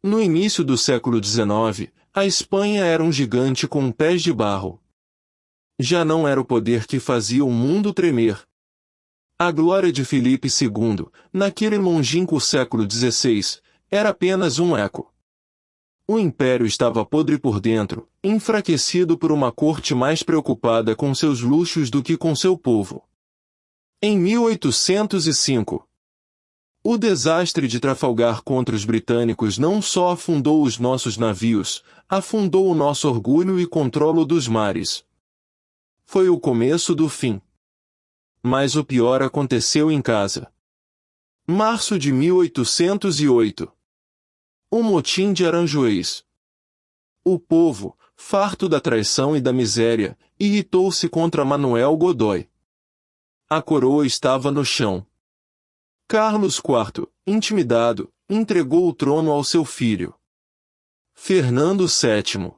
No início do século XIX, a Espanha era um gigante com pés de barro. Já não era o poder que fazia o mundo tremer. A glória de Filipe II, naquele longínquo século XVI, era apenas um eco. O império estava podre por dentro, enfraquecido por uma corte mais preocupada com seus luxos do que com seu povo. Em 1805, o desastre de Trafalgar contra os britânicos não só afundou os nossos navios, afundou o nosso orgulho e controle dos mares. Foi o começo do fim. Mas o pior aconteceu em casa. Março de 1808. O motim de Aranjuez. O povo, farto da traição e da miséria, irritou-se contra Manuel Godoy. A coroa estava no chão. Carlos IV, intimidado, entregou o trono ao seu filho, Fernando VII.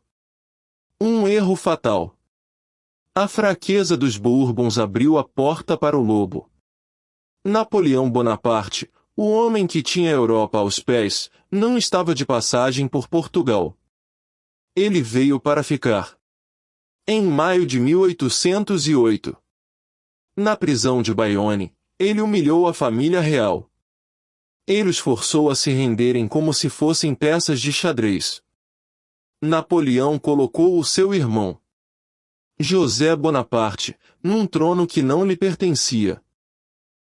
Um erro fatal. A fraqueza dos Bourbons abriu a porta para o lobo. Napoleão Bonaparte, o homem que tinha a Europa aos pés, não estava de passagem por Portugal. Ele veio para ficar. Em maio de 1808. Na prisão de Bayonne, ele humilhou a família real. Ele os forçou a se renderem como se fossem peças de xadrez. Napoleão colocou o seu irmão, José Bonaparte, num trono que não lhe pertencia.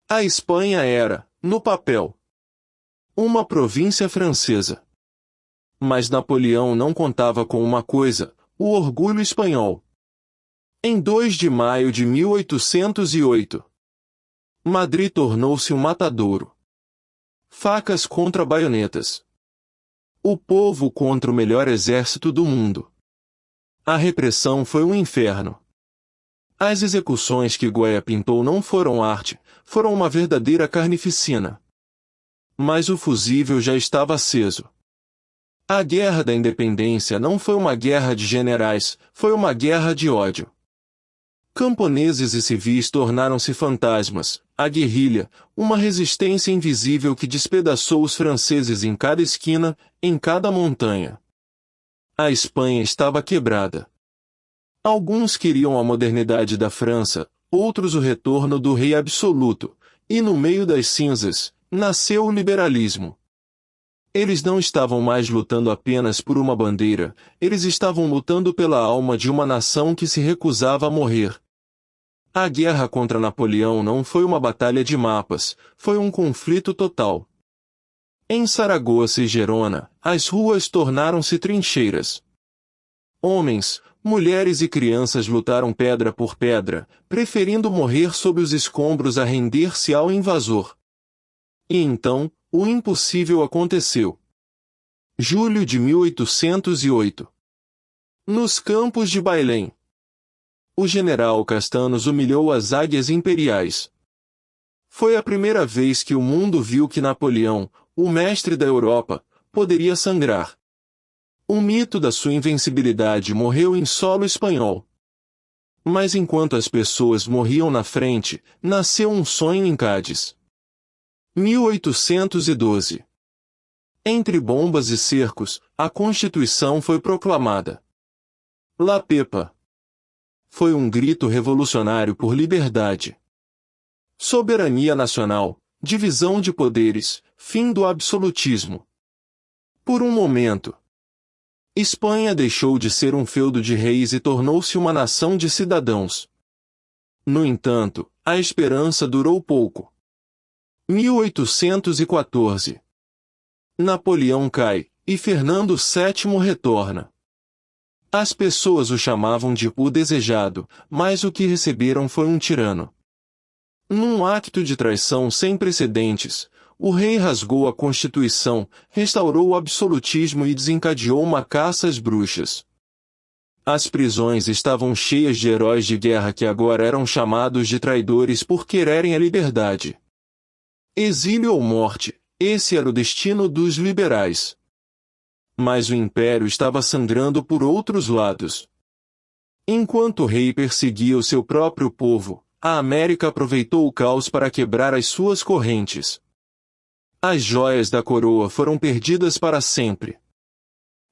A Espanha era, no papel, uma província francesa. Mas Napoleão não contava com uma coisa, o orgulho espanhol. Em 2 de maio de 1808, Madrid tornou-se um matadouro. Facas contra baionetas. O povo contra o melhor exército do mundo. A repressão foi um inferno. As execuções que Goya pintou não foram arte, foram uma verdadeira carnificina. Mas o fusível já estava aceso. A Guerra da Independência não foi uma guerra de generais, foi uma guerra de ódio. Camponeses e civis tornaram-se fantasmas, a guerrilha, uma resistência invisível que despedaçou os franceses em cada esquina, em cada montanha. A Espanha estava quebrada. Alguns queriam a modernidade da França, outros o retorno do rei absoluto, e no meio das cinzas, nasceu o liberalismo. Eles não estavam mais lutando apenas por uma bandeira, eles estavam lutando pela alma de uma nação que se recusava a morrer. A guerra contra Napoleão não foi uma batalha de mapas, foi um conflito total. Em Saragoça e Gerona, as ruas tornaram-se trincheiras. Homens, mulheres e crianças lutaram pedra por pedra, preferindo morrer sob os escombros a render-se ao invasor. E então, o impossível aconteceu. Julho de 1808. Nos campos de Bailén. O general Castanos humilhou as águias imperiais. Foi a primeira vez que o mundo viu que Napoleão, o mestre da Europa, poderia sangrar. O mito da sua invencibilidade morreu em solo espanhol. Mas enquanto as pessoas morriam na frente, nasceu um sonho em Cádiz. 1812. Entre bombas e cercos, a Constituição foi proclamada. La Pepa. Foi um grito revolucionário por liberdade. Soberania nacional, divisão de poderes, fim do absolutismo. Por um momento, Espanha deixou de ser um feudo de reis e tornou-se uma nação de cidadãos. No entanto, a esperança durou pouco. 1814. Napoleão cai, e Fernando VII retorna. As pessoas o chamavam de o desejado, mas o que receberam foi um tirano. Num acto de traição sem precedentes, o rei rasgou a Constituição, restaurou o absolutismo e desencadeou uma caça às bruxas. As prisões estavam cheias de heróis de guerra que agora eram chamados de traidores por quererem a liberdade. Exílio ou morte, esse era o destino dos liberais. Mas o império estava sangrando por outros lados. Enquanto o rei perseguia o seu próprio povo, a América aproveitou o caos para quebrar as suas correntes. As joias da coroa foram perdidas para sempre.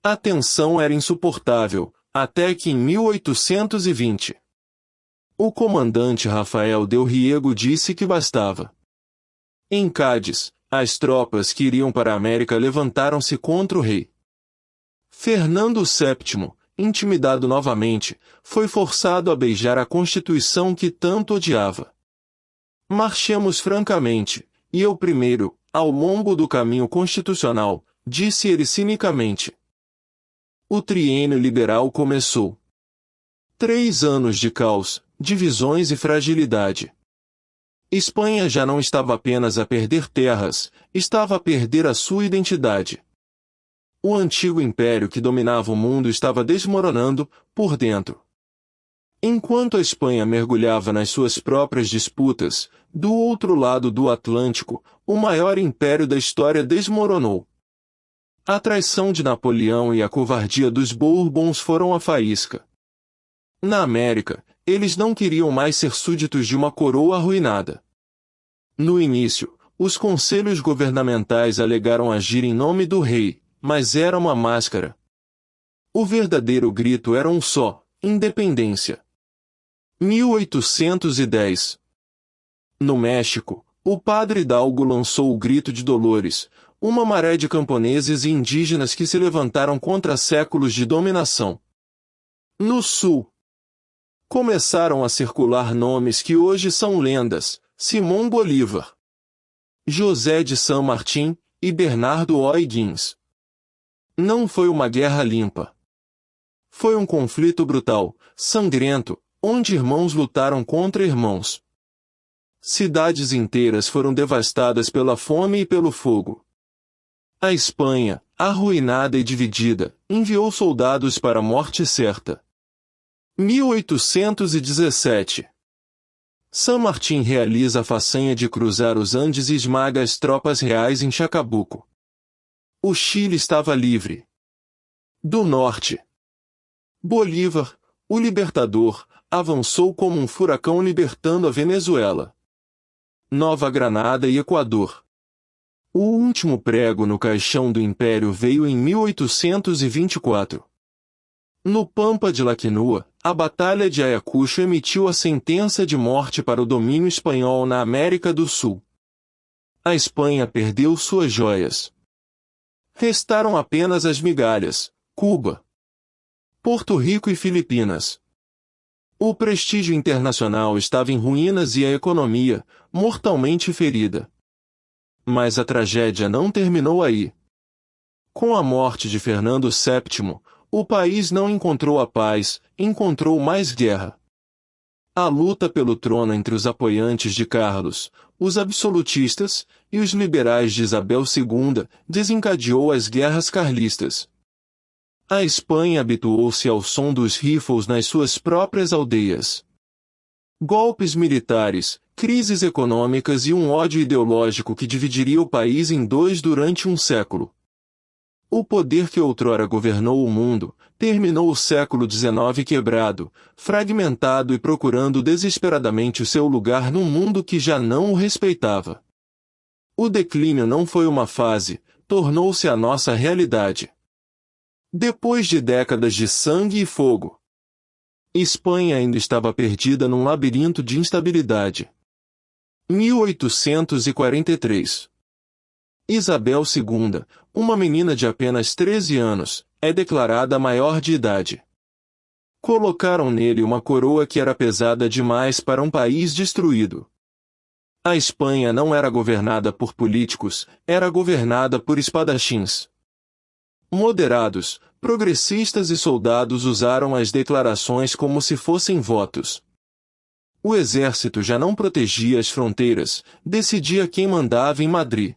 A tensão era insuportável, até que em 1820, o comandante Rafael Del Riego disse que bastava. Em Cádiz, as tropas que iriam para a América levantaram-se contra o rei. Fernando VII, intimidado novamente, foi forçado a beijar a Constituição que tanto odiava. Marchemos francamente, e eu primeiro, ao longo do caminho constitucional, disse ele cinicamente. O triênio liberal começou. 3 anos de caos, divisões e fragilidade. Espanha já não estava apenas a perder terras, estava a perder a sua identidade. O antigo império que dominava o mundo estava desmoronando, por dentro. Enquanto a Espanha mergulhava nas suas próprias disputas, do outro lado do Atlântico, o maior império da história desmoronou. A traição de Napoleão e a covardia dos Bourbons foram a faísca. Na América, eles não queriam mais ser súditos de uma coroa arruinada. No início, os conselhos governamentais alegaram agir em nome do rei, mas era uma máscara. O verdadeiro grito era um só: independência. 1810. No México, o padre Hidalgo lançou o grito de Dolores, uma maré de camponeses e indígenas que se levantaram contra séculos de dominação. No Sul, começaram a circular nomes que hoje são lendas: Simão Bolívar, José de San Martín e Bernardo O'Higgins. Não foi uma guerra limpa. Foi um conflito brutal, sangrento, onde irmãos lutaram contra irmãos. Cidades inteiras foram devastadas pela fome e pelo fogo. A Espanha, arruinada e dividida, enviou soldados para a morte certa. 1817. San Martín realiza a façanha de cruzar os Andes e esmaga as tropas reais em Chacabuco. O Chile estava livre. Do norte, Bolívar, o libertador, avançou como um furacão libertando a Venezuela, Nova Granada e Equador. O último prego no caixão do Império veio em 1824. No Pampa de Laquinua, a Batalha de Ayacucho emitiu a sentença de morte para o domínio espanhol na América do Sul. A Espanha perdeu suas joias. Restaram apenas as migalhas: Cuba, Porto Rico e Filipinas. O prestígio internacional estava em ruínas e a economia, mortalmente ferida. Mas a tragédia não terminou aí. Com a morte de Fernando VII, o país não encontrou a paz, encontrou mais guerra. A luta pelo trono entre os apoiantes de Carlos, os absolutistas, e os liberais de Isabel II desencadeou as guerras carlistas. A Espanha habituou-se ao som dos rifles nas suas próprias aldeias. Golpes militares, crises econômicas e um ódio ideológico que dividiria o país em dois durante um século. O poder que outrora governou o mundo, terminou o século XIX quebrado, fragmentado e procurando desesperadamente o seu lugar num mundo que já não o respeitava. O declínio não foi uma fase, tornou-se a nossa realidade. Depois de décadas de sangue e fogo, Espanha ainda estava perdida num labirinto de instabilidade. 1843. Isabel II, uma menina de apenas 13 anos, é declarada maior de idade. Colocaram nele uma coroa que era pesada demais para um país destruído. A Espanha não era governada por políticos, era governada por espadachins. Moderados, progressistas e soldados usaram as declarações como se fossem votos. O exército já não protegia as fronteiras, decidia quem mandava em Madrid.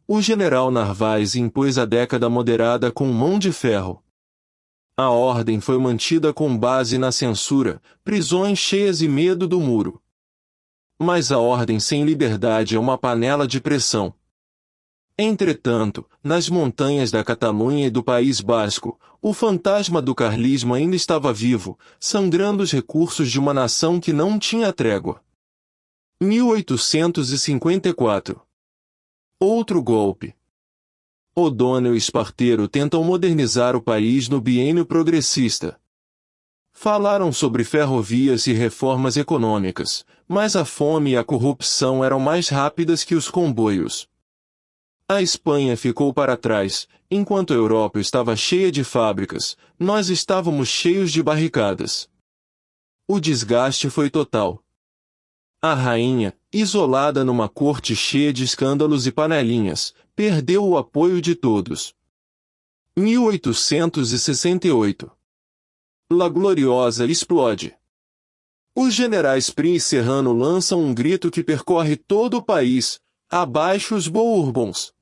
O general Narváez impôs a década moderada com mão de ferro. A ordem foi mantida com base na censura, prisões cheias e medo do muro. Mas a ordem sem liberdade é uma panela de pressão. Entretanto, nas montanhas da Catalunha e do País Basco, o fantasma do carlismo ainda estava vivo, sangrando os recursos de uma nação que não tinha trégua. 1854. Outro golpe. O'Donnell e Espartero tentam modernizar o país no biênio progressista. Falaram sobre ferrovias e reformas econômicas, mas a fome e a corrupção eram mais rápidas que os comboios. A Espanha ficou para trás, enquanto a Europa estava cheia de fábricas, nós estávamos cheios de barricadas. O desgaste foi total. A rainha, isolada numa corte cheia de escândalos e panelinhas, perdeu o apoio de todos. 1868. La Gloriosa explode. Os generais Prim e Serrano lançam um grito que percorre todo o país: abaixo os Bourbons!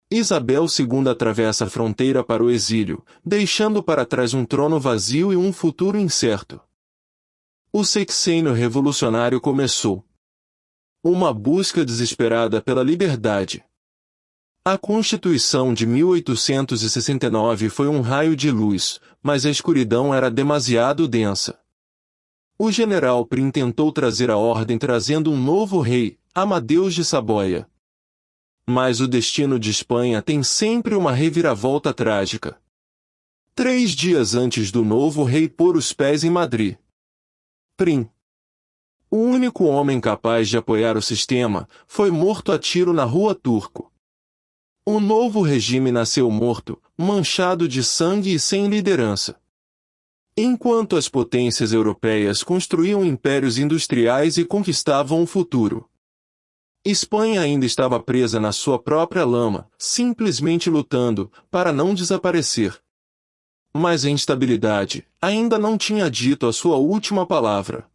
Isabel II atravessa a fronteira para o exílio, deixando para trás um trono vazio e um futuro incerto. O sexênio revolucionário começou. Uma busca desesperada pela liberdade. A Constituição de 1869 foi um raio de luz, mas a escuridão era demasiado densa. O general Prim tentou trazer a ordem trazendo um novo rei, Amadeus de Saboia. Mas o destino de Espanha tem sempre uma reviravolta trágica. 3 dias antes do novo rei pôr os pés em Madrid, Prim, o único homem capaz de apoiar o sistema, foi morto a tiro na Rua Turco. O novo regime nasceu morto, manchado de sangue e sem liderança. Enquanto as potências europeias construíam impérios industriais e conquistavam o futuro, Espanha ainda estava presa na sua própria lama, simplesmente lutando para não desaparecer. Mas a instabilidade ainda não tinha dito a sua última palavra.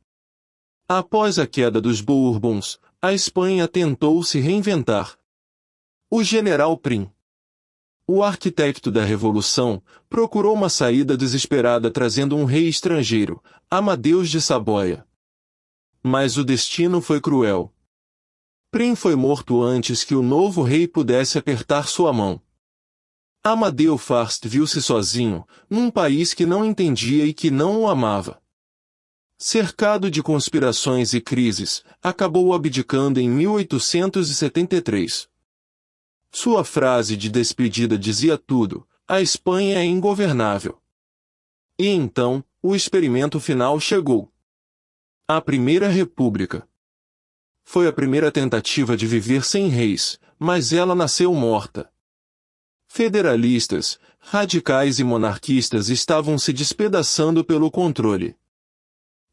Após a queda dos Bourbons, a Espanha tentou se reinventar. O general Prim, o arquiteto da Revolução, procurou uma saída desesperada trazendo um rei estrangeiro, Amadeus de Saboia. Mas o destino foi cruel. Prim foi morto antes que o novo rei pudesse apertar sua mão. Amadeu First viu-se sozinho, num país que não entendia e que não o amava. Cercado de conspirações e crises, acabou abdicando em 1873. Sua frase de despedida dizia tudo: a Espanha é ingovernável. E então, o experimento final chegou. A Primeira República. Foi a primeira tentativa de viver sem reis, mas ela nasceu morta. Federalistas, radicais e monarquistas estavam se despedaçando pelo controle.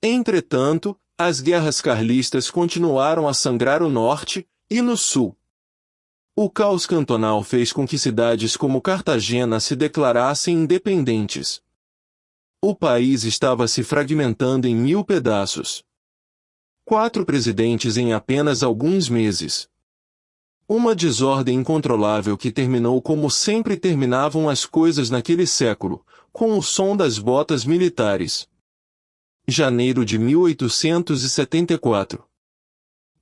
Entretanto, as guerras carlistas continuaram a sangrar o norte e no sul. O caos cantonal fez com que cidades como Cartagena se declarassem independentes. O país estava se fragmentando em 1000 pedaços. 4 presidentes em apenas alguns meses. Uma desordem incontrolável que terminou como sempre terminavam as coisas naquele século, com o som das botas militares. Janeiro de 1874.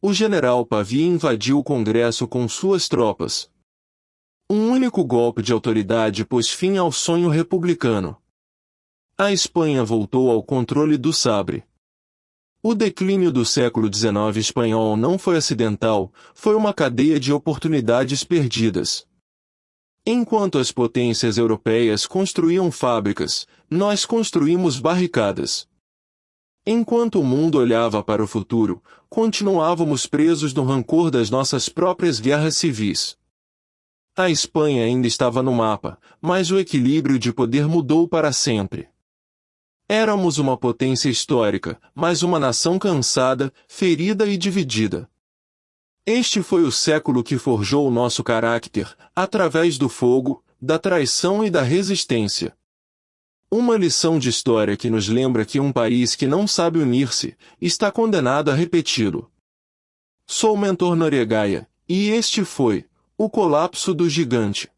O general Pavia invadiu o Congresso com suas tropas. Um único golpe de autoridade pôs fim ao sonho republicano. A Espanha voltou ao controle do sabre. O declínio do século XIX espanhol não foi acidental, foi uma cadeia de oportunidades perdidas. Enquanto as potências europeias construíam fábricas, nós construímos barricadas. Enquanto o mundo olhava para o futuro, continuávamos presos no rancor das nossas próprias guerras civis. A Espanha ainda estava no mapa, mas o equilíbrio de poder mudou para sempre. Éramos uma potência histórica, mas uma nação cansada, ferida e dividida. Este foi o século que forjou o nosso caráter, através do fogo, da traição e da resistência. Uma lição de história que nos lembra que um país que não sabe unir-se, está condenado a repeti-lo. Sou Mentor Noregaia, e este foi o colapso do gigante.